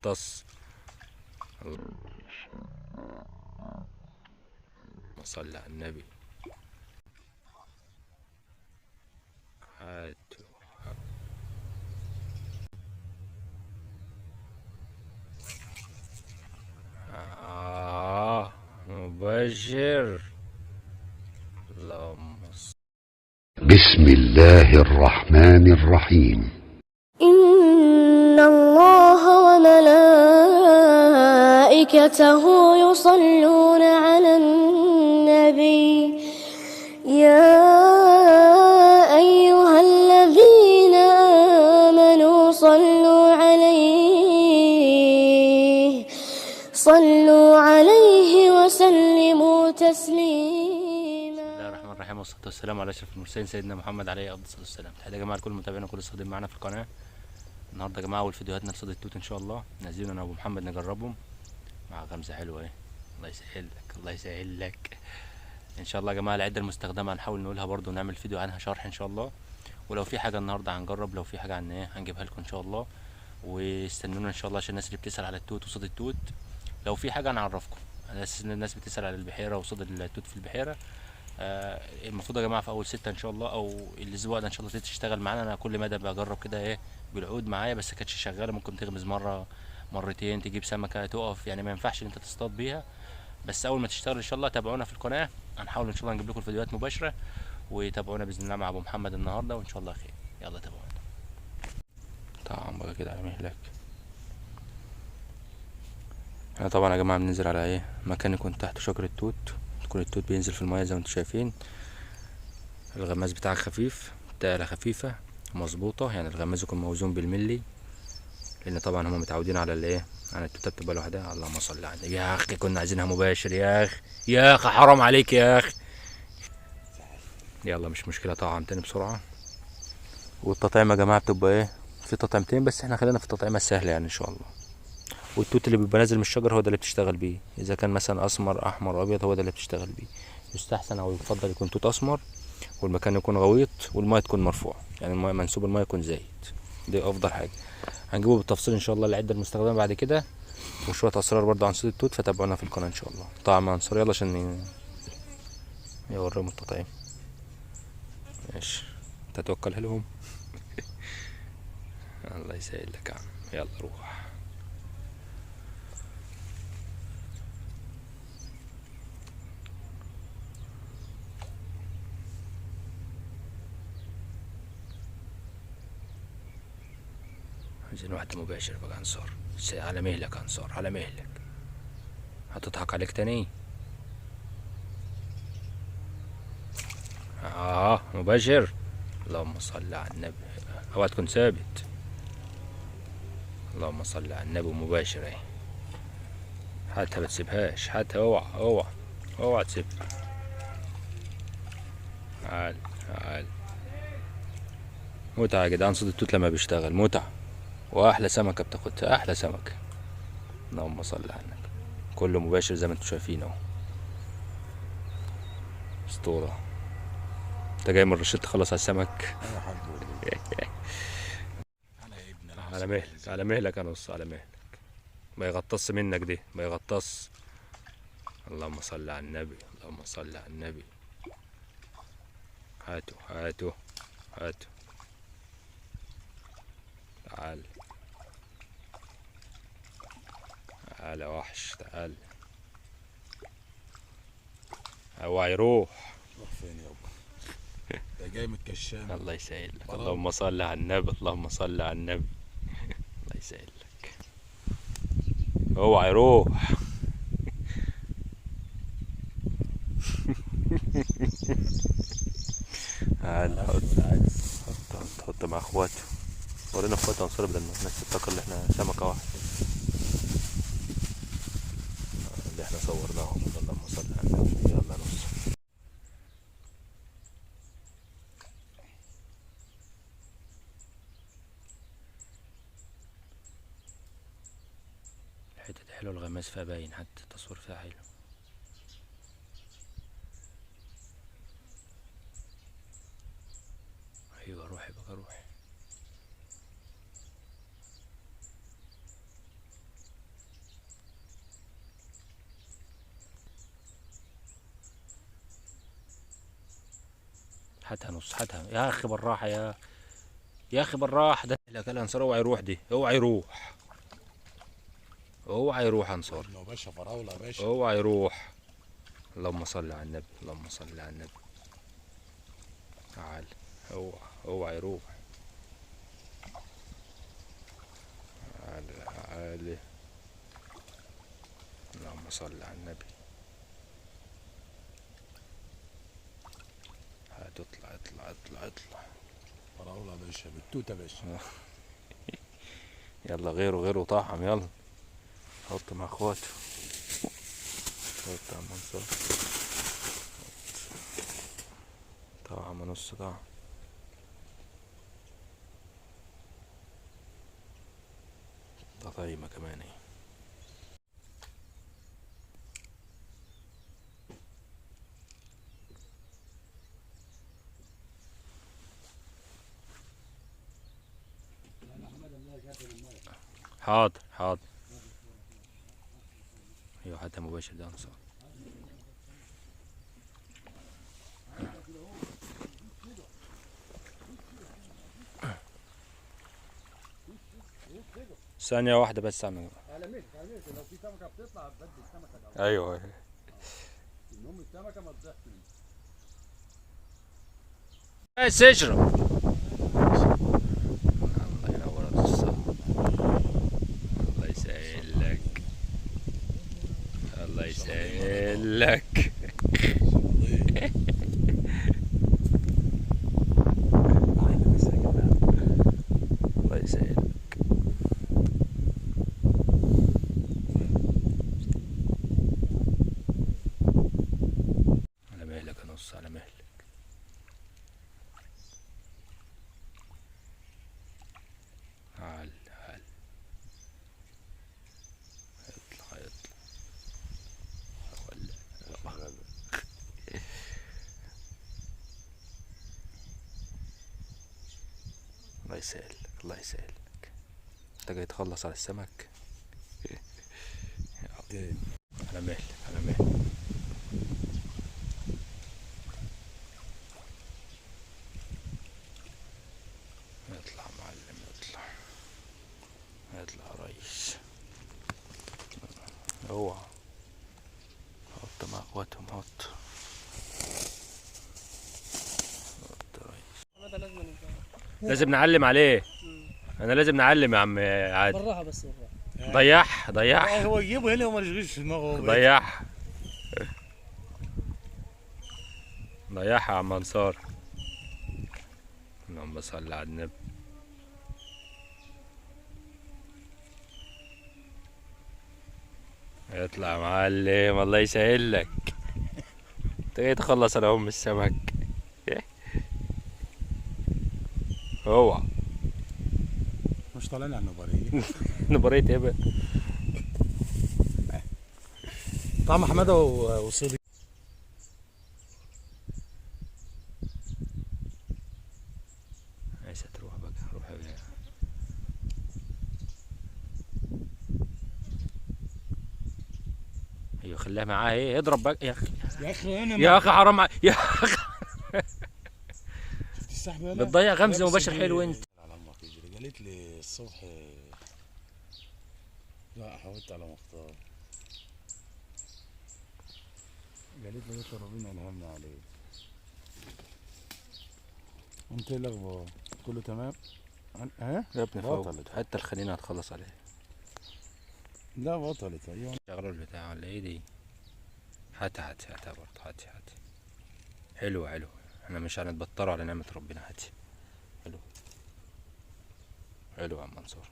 بيغطس. اللهم صل على النبي. هاتوا. مباشر. اللهم بسم الله الرحمن الرحيم. إن الله وملائكته يصلون على النبي يا أيها الذين آمنوا صلوا عليه وسلموا تسليما. بسم الله الرحمن الرحيم، والصلاة والسلام على أشرف المرسلين سيدنا محمد عليه أفضل الصلاة والسلام. تحية يا جماعة لكل متابعينا وكل الصادقين معانا في القناة. النهارده يا جماعة أول فيديوهاتنا لصيد التوت إن شاء الله، نازلين أنا وأبو محمد نجربهم مع غمزة حلوة أهي. الله يسهل لك، الله يسهل لك. إن شاء الله يا جماعة العدة المستخدمة هنحاول نقولها برضو ونعمل فيديو عنها شرح إن شاء الله. ولو في حاجة النهارده هنجرب، لو في حاجة عن إيه هنجيبها لكم إن شاء الله. واستنونا إن شاء الله عشان الناس اللي بتسأل على التوت وصيد التوت، لو في حاجة هنعرفكم على أساس إن الناس بتسأل على البحيرة وصيد التوت في البحيرة. المفروض يا جماعه في اول 6 ان شاء الله او الاسبوع ده ان شاء الله تشتغل معانا. انا كل مدى بجرب كده ايه بالعود معايا، بس كانتش شغاله. ممكن تغمز مره مرتين تجيب سمكه تقف، يعني ما ينفعش ان انت تصطاد بيها. بس اول ما تشتغل ان شاء الله تابعونا في القناه، هنحاول ان شاء الله نجيب لكم الفيديوهات مباشره. وتابعونا باذن الله مع ابو محمد النهارده وان شاء الله خير. يلا تابعونا. طبعا بقى كده على مهلك. احنا طبعا يا جماعه بننزل على ايه مكان يكون تحت شجر التوت، يكون التوت بينزل في الميه زي ما انتم شايفين. الغماز بتاعك خفيف، تقلة خفيفة مظبوطة، يعني الغماز يكون موزون بالملي، لان طبعا هما متعودين على الايه على التوتة بتبقى لوحدها. اللهم صل على النبي. يا اخي كنا عايزينها مباشر يا اخي، يا اخي حرام عليك يا اخي. يلا مش مشكلة، طعم تاني بسرعة. والتطعيمة يا جماعة بتبقى ايه في تطعيمتين، بس احنا خلينا في التطعيمة السهلة يعني ان شاء الله. والتوت اللي بيبقى نازل من الشجر هو ده اللي بتشتغل بيه، اذا كان مثلا اسمر احمر ابيض هو ده اللي بتشتغل بيه. يستحسن او يفضل يكون توت اسمر، والمكان يكون غويط، والميه تكون مرفوعه، يعني الميه منسوب الميه يكون زايد. دي افضل حاجه. هنجيبه بالتفصيل ان شاء الله العده المستخدمه بعد كده، وشويه اسرار برضه عن صيد التوت، فتابعونا في القناه ان شاء الله. طعم انصار يلا عشان يوريهم التطعيم. ماشي تتوكل لهم. الله يسهل لك يا عم، يلا روح. عايزين واحدة مباشر بقى انصار، على مهلك انصار على مهلك. هتضحك عليك تاني. مباشر. اللهم صل على النبي. اوعى تكون ثابت. اللهم صل على النبي. مباشر اهي. هاتها ما تسيبهاش، هاتها. اوعى اوعى اوعى تسيبها. تعال تعال. متعة يا جدعان صيد التوت لما بيشتغل متعة، واحلى سمكة بتاخدها احلى سمكة. اللهم صل على النبي. كله مباشر زي ما انتم شايفين اهو. اسطورة. انت جاي من الرشيد تخلص على السمك. على مهلك على مهلك يا نص، على مهلك. ما يغطس منك دي، ما يغطس. اللهم صل على النبي، اللهم صل على النبي. هاتوا هاتوا هاتوا. تعال تعال يا وحش تعال. اوعى يروح. روح فين يابا؟ ده جاي من الكشام. الله يسهل لك. اللهم صل على النبي، اللهم صل على النبي. الله يسهل لك. اوعى يروح. تعال حط مع اخواته. ورينا اخواته انصار بدل ما الناس تفتكر ان احنا سمكة واحدة اللي احنا صورناهم. اللهم صل على النبي. يلا نص. الحتة دي حلوة، الغماز فيها باين، حتى التصوير فيها حلو. ايوه روحي بقى روحي. هاتها نص، هاتها يا اخي بالراحه، يا اخي بالراحه. ده لا كلا انصار، اوعى يروح دي، اوعى يروح، اوعى يروح انصار، يا باشا فراوله يا باشا. اوعى يروح. اللهم صل على النبي، اللهم صل على النبي. تعال، اوعى يروح. تعال، اللهم صل على النبي. هتطلع، اطلع. فراوله يا باشا، بالتوته يا باشا. يلا غيره طعم، يلا حط مع اخواته. حط يا عم منصور، طعم نص طعم. ده طيمة كمان اهي. حاضر. ايوه حتى مباشر ده انصار. ثانية واحدة بس اعمل. على مهلك لو في سمكه بتطلع بدي السمكه. ايوه المهم السمكه ما تضيعش. بس اشرب. الله ينور الصوت. الله يسهل لك، الله يسهل لك. الله يسهل لك. على مهلك يا نص، على مهلك. هل يطلع ولا الله يسهلك، الله يسهلك. انت جاي تخلص على السمك. على مهلك، على مهلك. يطلع معلم، يطلع يا ريس. اوعى، حط مع اخواتهم، حط يا ريس. لازم نعلم عليه. انا لازم نعلم يا عم عادل. بالراحه بس بالراحه. ضيعها هو يجيبه هنا وما يشغلش في دماغه. ضيعها يا عم انصار. اللهم صل على النبي. يطلع يا معلم، الله يسهل لك. انت جاي تخلص على ام السمك. اوعى. مش طالعين على النباريه. نبريت ايه بقى؟ طعم حماده وصديق. عايزة تروح بقى، روح يا جماعة. ايوه خليها معاه، ايه اضرب بقى يا اخي. يا اخي انا يا اخي حرام يا اخي. شفت السحب هنا؟ بتضيع غمزة مباشر حلو انت. على امك يجري، قالت لي الصبح. لا حاولت على مختار. قالت لي بكره ربنا يلهمنا عليه. انت ايه الاخبار؟ كله تمام؟ ها؟ يا ابني بطلت. حتى الخلينا هتخلص عليه. لا بطلت ايوه. شغلوا البتاع ولا ايه دي؟ هاتها برضه، هاتي. حلوة. احنا مش هنتبطروا على نعمة ربنا. هاتي. حلو يا عم منصور.